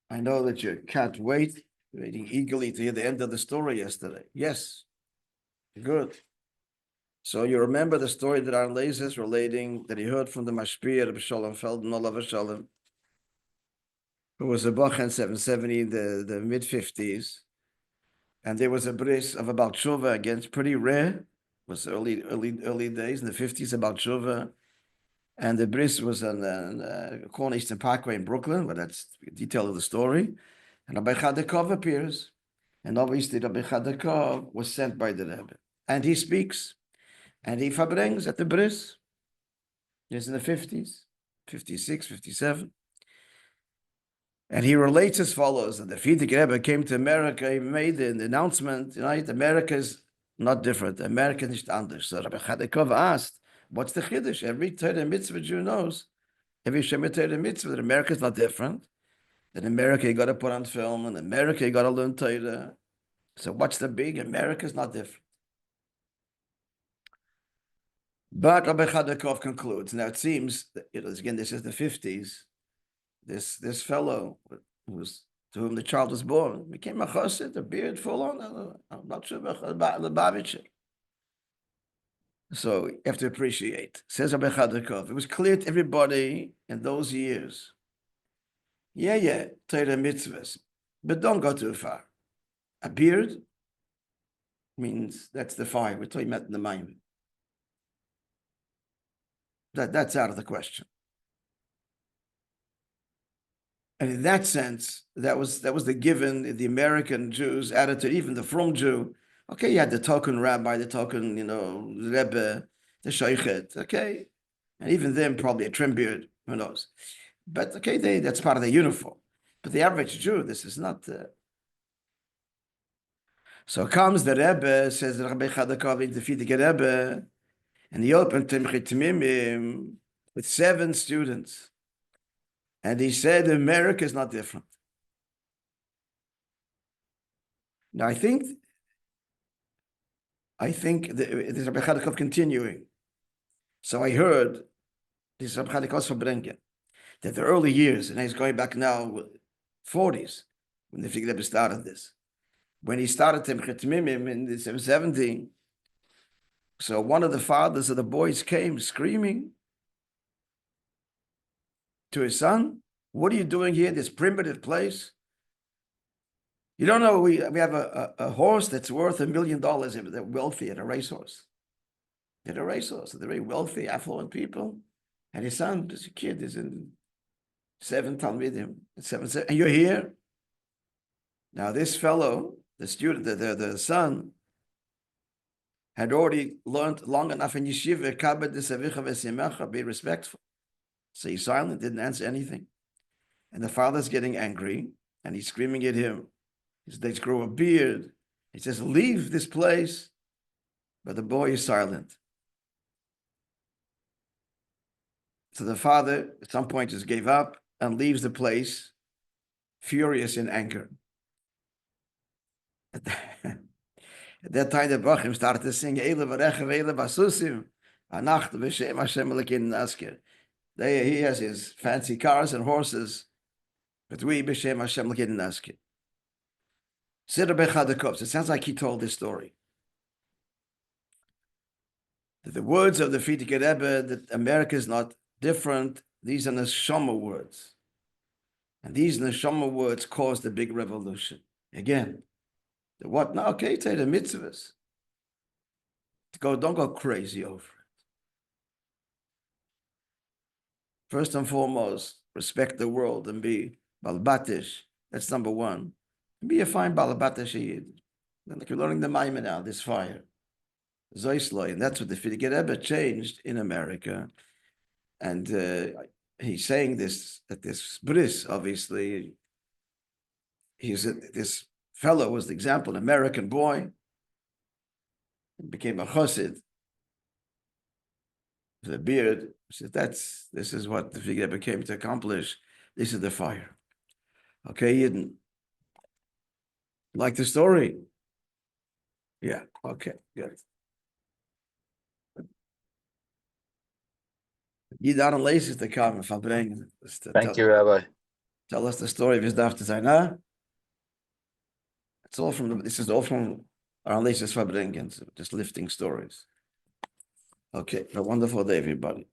I know that you can't wait, waiting eagerly to hear the end of the story yesterday. Yes, good. So you remember the story that our is relating that he heard from the Mashpir of Shalom Felden, Olav Shalom, who was a Bach in 770, the mid-50s. And there was a bris of about Shuvah against pretty rare. It was early days in the 50s about Shuvah. And the bris was on Corner Eastern Parkway in Brooklyn, but that's the detail of the story. And Rabbi Chadakov appears. And obviously Rabbi Chadakov was sent by the Rebbe. And he speaks. And he verbrengs at the bris. It's in the 50s, 56, 57. And he relates as follows, that the Chassidic Rebbe came to America, he made an announcement, right? America is not different. America is nicht anders. So Rabbi Chadakov asked, what's the Chiddush? Every Torah mitzvah Jew knows, every Shemitah Torah mitzvah, that America is not different. In America, you got to put on film. In America, you got to learn Torah. So what's the big? America is not different. But Rabbi Chadakov concludes, now it seems, that, again, this is the 50s, this fellow to whom the child was born became a chassid, a beard full on. I'm not sure about Lubavitcher. So you have to appreciate. Says Rabbi Chadakov, it was clear to everybody in those years. Yeah, Torah mitzvahs, but don't go too far. A beard means that's the fire. We're talking about in the mind. That's out of the question. And in that sense, that was the given, the American Jews' attitude, even the frum Jew. Okay, you had the token rabbi, the token, Rebbe, the sheichet, okay? And even them, probably a trim beard, who knows? But okay, that's part of the uniform. But the average Jew, this is not. So comes the Rebbe, says Rabbi Chadakov, in the Chassidic Rebbe, and he opened Timchei Tmimim with 7 students. And he said, America is not different. Now, I think this is Rabbi Chadakov continuing. So I heard, this is Rabbi Chadakov's Verbrengen, that the early years, and he's going back now, 40s, when the Rebbe started this. When he started Timchei Tmimim in 770, so one of the fathers of the boys came screaming to his son, what are you doing here, this primitive place? You don't know, we have a horse that's worth $1 million. They're wealthy at a racehorse. They're very wealthy, affluent people. And his son, this kid, is in 7 Talmidim, 7, and you're here? Now this fellow, the student, the son, had already learned long enough in yeshiva, kabed desavicha v'simecha, be respectful. So he's silent, didn't answer anything. And the father's getting angry, and he's screaming at him. They grow a beard. He says, leave this place. But the boy is silent. So the father, at some point, just gave up and leaves the place, furious in anger. At that time, the Brachim started to sing, Eile v'recha v'eile v'asusim, Anacht v'shem Hashem Elokeinu naskir. He has his fancy cars and horses, but we b'shem Hashem Elokeinu naskir. Said Rabbi Chadakov, so it sounds like he told this story. The words of the Chassidic Rebbe, that America is not different, these are neshama words. And these neshama words caused the big revolution. Again, the what? Now, okay, say the mitzvahs. Don't go crazy over it. First and foremost, respect the world and be balbatish. That's number one. Be a fine balabatish yid. Like you're learning the Maimon now, this fire. Zoisloi, and that's what the Chassidic Rebbe changed in America. And he's saying this, that this bris, obviously, this fellow was the example, an American boy, became a chassid, with a beard. He said, this is what the Chassidic Rebbe came to accomplish. This is the fire. Okay, Yidden. Like the story? Yeah, okay, good. Yidden laces to come if I'm bringing. Thank you, Rabbi. Tell us the story of his Daf Zaina. It's all this is all from our latest Fabrengens, just lifting stories. Okay, a wonderful day, everybody.